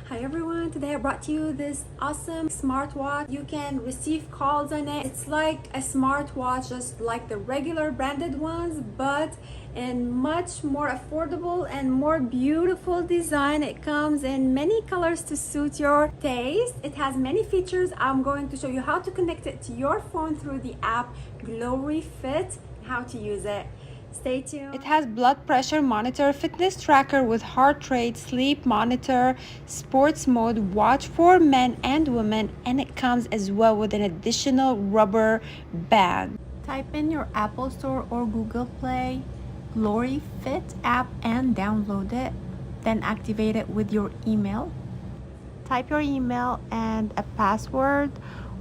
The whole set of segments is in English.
Hi everyone, today I brought you this awesome smartwatch. You can receive calls on it. It's like a smartwatch just like the regular branded ones, but in much more affordable and more beautiful design. It comes in many colors to suit your taste. It has many features. I'm going to show you how to connect it to your phone through the app Glory Fit, how to use it. Stay tuned. It has blood pressure monitor, fitness tracker with heart rate, sleep monitor, sports mode, watch for men and women, and it comes as well with an additional rubber band. Type in your Apple Store or Google Play Glory Fit app and download it. Then activate it with your email. Type your email and a password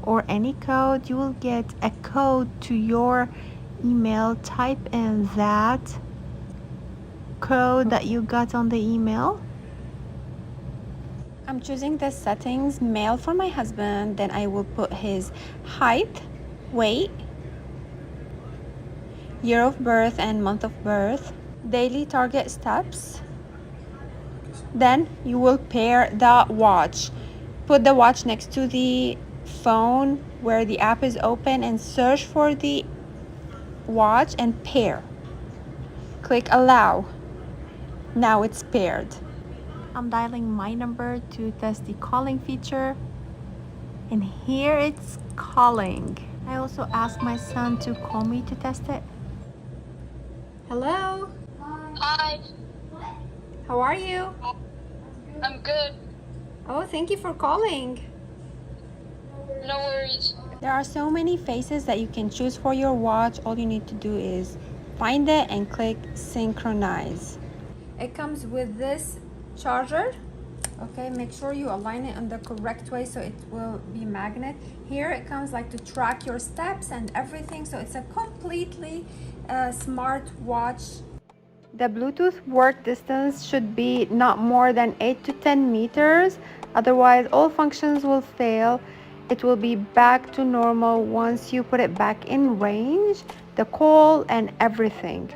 or any code. You will get a code to your email. Type in that code that you got on the email. I'm choosing the settings male for my husband. Then I will put his height, weight, year of birth and month of birth, daily target steps. Then you will pair the watch. Put the watch next to the phone where the app is open and search for the watch and pair. Click allow. Now it's paired. I'm dialing my number to test the calling feature, and here it's calling. I also asked my son to call me to test it. Hello, Hi, how are you? I'm good. Oh, thank you for calling. No worries. There are so many faces that you can choose for your watch. All you need to do is find it and click synchronize. It comes with this charger. Okay, make sure you align it in the correct way so it will be magnet. Here it comes like to track your steps and everything, so it's a completely smart watch. The Bluetooth work distance should be not more than 8 to 10 meters, otherwise all functions will fail. It will be back to normal once you put it back in range, the call and everything.